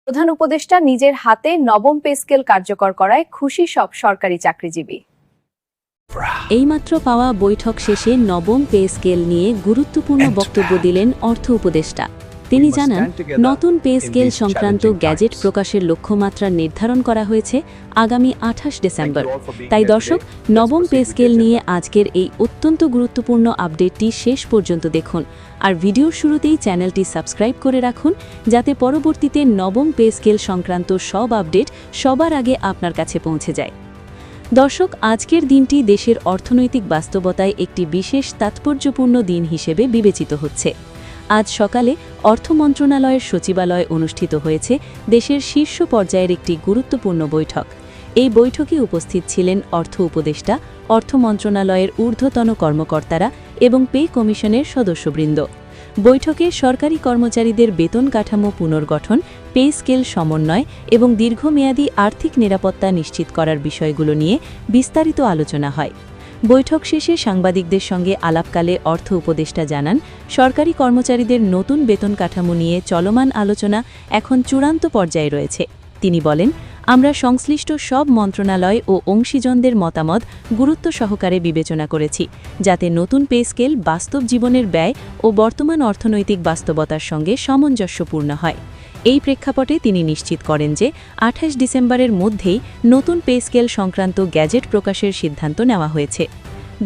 প্রধান উপদেষ্টা নিজের হাতে নবম পে স্কেল কার্যকর করায় খুশি সব সরকারি চাকরিজীবী। এইমাত্র পাওয়া বৈঠক শেষে নবম পে স্কেল নিয়ে গুরুত্বপূর্ণ বক্তব্য দিলেন অর্থ উপদেষ্টা। তিনি জানান, নতুন পে স্কেল সংক্রান্ত গ্যাজেট প্রকাশের লক্ষ্যমাত্রা নির্ধারণ করা হয়েছে আগামী 28 ডিসেম্বর। তাই দর্শক, নবম পে স্কেল নিয়ে আজকের এই অত্যন্ত গুরুত্বপূর্ণ আপডেটটি শেষ পর্যন্ত দেখুন, আর ভিডিওর শুরুতেই চ্যানেলটি সাবস্ক্রাইব করে রাখুন, যাতে পরবর্তীতে নবম পে স্কেল সংক্রান্ত সব আপডেট সবার আগে আপনার কাছে পৌঁছে যায়। দর্শক, আজকের দিনটি দেশের অর্থনৈতিক বাস্তবতায় একটি বিশেষ তাৎপর্যপূর্ণ দিন হিসেবে বিবেচিত হচ্ছে। আজ সকালে অর্থ মন্ত্রণালয়ের সচিবালয়ে অনুষ্ঠিত হয়েছে দেশের শীর্ষ পর্যায়ের একটি গুরুত্বপূর্ণ বৈঠক। এই বৈঠকে উপস্থিত ছিলেন অর্থ উপদেষ্টা, অর্থ মন্ত্রণালয়ের ঊর্ধ্বতন কর্মকর্তারা এবং পে কমিশনের সদস্যবৃন্দ। বৈঠকে সরকারি কর্মচারীদের বেতন কাঠামো পুনর্গঠন, পে স্কেল সমন্বয় এবং দীর্ঘমেয়াদী আর্থিক নিরাপত্তা নিশ্চিত করার বিষয়গুলো নিয়ে বিস্তারিত আলোচনা হয়। বৈঠক শেষে সাংবাদিকদের সঙ্গে আলাপকালে অর্থ উপদেষ্টা জানান, সরকারি কর্মচারীদের নতুন বেতন কাঠামো নিয়ে চলমান আলোচনা এখন চূড়ান্ত পর্যায়ে রয়েছে। তিনি বলেন, আমরা সংশ্লিষ্ট সব মন্ত্রণালয় ও অংশীজনদের মতামত গুরুত্ব সহকারে বিবেচনা করেছি, যাতে নতুন পে স্কেল বাস্তব জীবনের ব্যয় ও বর্তমান অর্থনৈতিক বাস্তবতার সঙ্গে সামঞ্জস্যপূর্ণ হয়। এই প্রেক্ষাপটে তিনি নিশ্চিত করেন যে 28 ডিসেম্বরের মধ্যেই নতুন পে স্কেল সংক্রান্ত গ্যাজেট প্রকাশের সিদ্ধান্ত নেওয়া হয়েছে।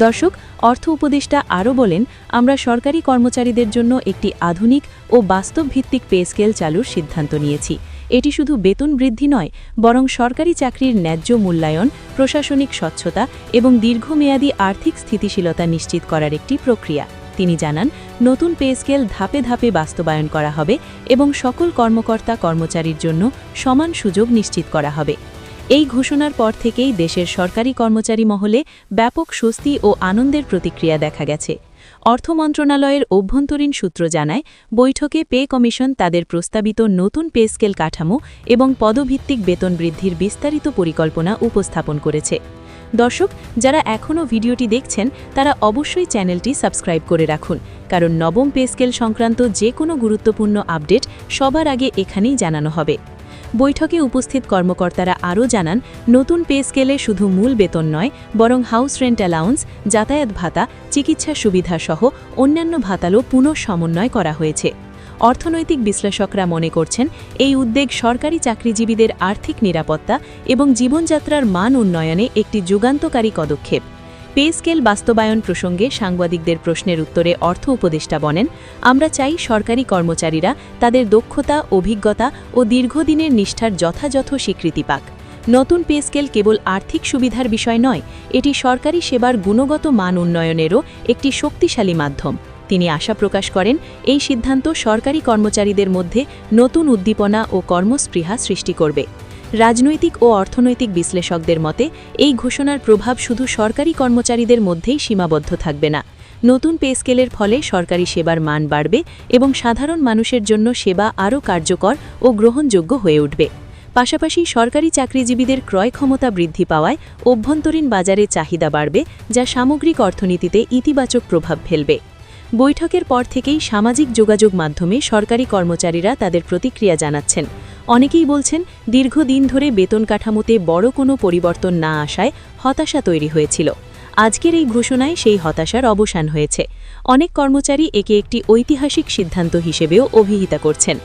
দর্শক, অর্থ উপদেষ্টা আরও বলেন, আমরা সরকারি কর্মচারীদের জন্য একটি আধুনিক ও বাস্তবভিত্তিক পে স্কেল চালুর সিদ্ধান্ত নিয়েছি। এটি শুধু বেতন বৃদ্ধি নয়, বরং সরকারি চাকরির ন্যায্য মূল্যায়ন, প্রশাসনিক স্বচ্ছতা এবং দীর্ঘমেয়াদী আর্থিক স্থিতিশীলতা নিশ্চিত করার একটি প্রক্রিয়া। তিনি জানান, নতুন পে স্কেল ধাপে ধাপে বাস্তবায়ন করা হবে এবং সকল কর্মকর্তা কর্মচারীর জন্য সমান সুযোগ নিশ্চিত করা হবে। এই ঘোষণার পর থেকেই দেশের সরকারি কর্মচারী মহলে ব্যাপক স্বস্তি ও আনন্দের প্রতিক্রিয়া দেখা গেছে। অর্থ মন্ত্রণালয়ের অভ্যন্তরীণ সূত্র জানায়, বৈঠকে পে কমিশন তাদের প্রস্তাবিত নতুন পে স্কেল কাঠামো এবং পদভিত্তিক বেতন বৃদ্ধির বিস্তারিত পরিকল্পনা উপস্থাপন করেছে। দর্শক, যারা এখনও ভিডিওটি দেখছেন তারা অবশ্যই চ্যানেলটি সাবস্ক্রাইব করে রাখুন, কারণ নবম পে স্কেল সংক্রান্ত যে কোনো গুরুত্বপূর্ণ আপডেট সবার আগে এখানেই জানানো হবে। বৈঠকে উপস্থিত কর্মকর্তারা আরও জানান, নতুন পে স্কেলে শুধু মূল বেতন নয়, বরং হাউস রেন্ট অ্যালাউন্স, যাতায়াত ভাতা, চিকিৎসা সুবিধা সহ অন্যান্য ভাতারও পুনঃসমন্বয় করা হয়েছে। অর্থনৈতিক বিশ্লেষকরা মনে করছেন, এই উদ্যোগ সরকারি চাকরিজীবীদের আর্থিক নিরাপত্তা এবং জীবনযাত্রার মান উন্নয়নে একটি যুগান্তকারী পদক্ষেপ। পে স্কেল বাস্তবায়ন প্রসঙ্গে সাংবাদিকদের প্রশ্নের উত্তরে অর্থ উপদেষ্টা বলেন, আমরা চাই সরকারি কর্মচারীরা তাদের দক্ষতা, অভিজ্ঞতা ও দীর্ঘদিনের নিষ্ঠার যথাযথ স্বীকৃতি পাক। নতুন পে স্কেল কেবল আর্থিক সুবিধার বিষয় নয়, এটি সরকারি সেবার গুণগত মান উন্নয়নেরও একটি শক্তিশালী মাধ্যম। তিনি আশা প্রকাশ করেন, এই সিদ্ধান্ত সরকারি কর্মচারীদের মধ্যে নতুন উদ্দীপনা ও কর্মস্পৃহা সৃষ্টি করবে। রাজনৈতিক ও অর্থনৈতিক বিশ্লেষকদের মতে, এই ঘোষণার প্রভাব শুধু সরকারি কর্মচারীদের মধ্যেই সীমাবদ্ধ থাকবে না। নতুন পে স্কেলের ফলে সরকারি সেবার মান বাড়বে এবং সাধারণ মানুষের জন্য সেবা আরও কার্যকর ও গ্রহণযোগ্য হয়ে উঠবে। পাশাপাশি সরকারি চাকরিজীবীদের ক্রয় ক্ষমতা বৃদ্ধি পাওয়ায় অভ্যন্তরীণ বাজারে চাহিদা বাড়বে, যা সামগ্রিক অর্থনীতিতে ইতিবাচক প্রভাব ফেলবে। বৈঠকের পর থেকেই সামাজিক যোগাযোগ মাধ্যমে সরকারি কর্মচারীরা তাদের প্রতিক্রিয়া জানাচ্ছেন। অনেকেই বলছেন, দীর্ঘদিন ধরে বেতন কাঠামোতে বড় কোনো পরিবর্তন না আসায় হতাশা তৈরি হয়েছিল। আজকের এই ঘোষণায় সেই হতাশার অবসান হয়েছে। অনেক কর্মচারী একে একটি ঐতিহাসিক সিদ্ধান্ত হিসেবেও অভিহিত করছেন।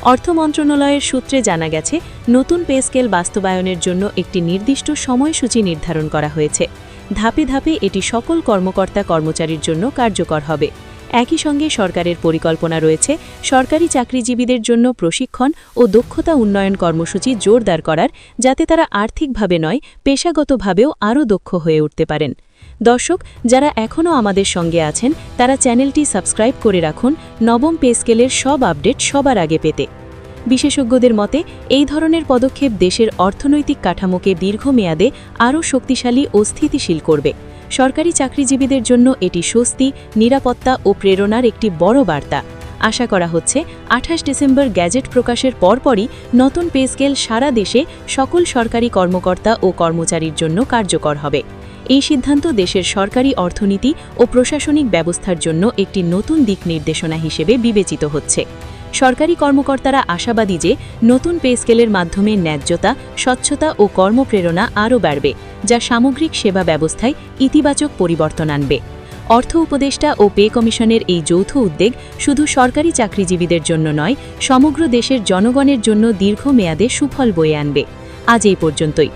অর্থ মন্ত্রণালয়ের সূত্রে জানা গেছে, নতুন পে স্কেল বাস্তবায়নের জন্য একটি নির্দিষ্ট সময়সূচি নির্ধারণ করা হয়েছে। ধাপে ধাপে এটি সকল কর্মকর্তা কর্মচারীর জন্য কার্যকর হবে। একই সঙ্গে সরকারের পরিকল্পনা রয়েছে সরকারি চাকরিজীবীদের জন্য প্রশিক্ষণ ও দক্ষতা উন্নয়ন কর্মসূচি জোরদার করার, যাতে তারা আর্থিকভাবে নয়, পেশাগতভাবেও আরও দক্ষ হয়ে উঠতে পারেন। দর্শক, যারা এখনও আমাদের সঙ্গে আছেন তারা চ্যানেলটি সাবস্ক্রাইব করে রাখুন নবম পে স্কেলের সব আপডেট সবার আগে পেতে। বিশেষজ্ঞদের মতে, এই ধরনের পদক্ষেপ দেশের অর্থনৈতিক কাঠামোকে দীর্ঘমেয়াদে আরও শক্তিশালী ও স্থিতিশীল করবে। সরকারি চাকরিজীবীদের জন্য এটি স্বস্তি, নিরাপত্তা ও প্রেরণার একটি বড় বার্তা। আশা করা হচ্ছে 28 ডিসেম্বর গ্যাজেট প্রকাশের পরপরই নতুন পে স্কেল সারা দেশে সকল সরকারি কর্মকর্তা ও কর্মচারীর জন্য কার্যকর হবে। এই সিদ্ধান্ত দেশের সরকারি অর্থনীতি ও প্রশাসনিক ব্যবস্থার জন্য একটি নতুন দিক নির্দেশনা হিসেবে বিবেচিত হচ্ছে। সরকারি কর্মকর্তারা আশাবাদী যে নতুন পে স্কেলের মাধ্যমে ন্যায্যতা, স্বচ্ছতা ও কর্মপ্রেরণা আরও বাড়বে, যা সামগ্রিক সেবা ব্যবস্থায় ইতিবাচক পরিবর্তন আনবে। অর্থ উপদেষ্টা ও পে কমিশনের এই যৌথ উদ্যোগ শুধু সরকারি চাকরিজীবীদের জন্য নয়, সমগ্র দেশের জনগণের জন্য দীর্ঘমেয়াদে সুফল বয়ে আনবে। আজ এই পর্যন্তই।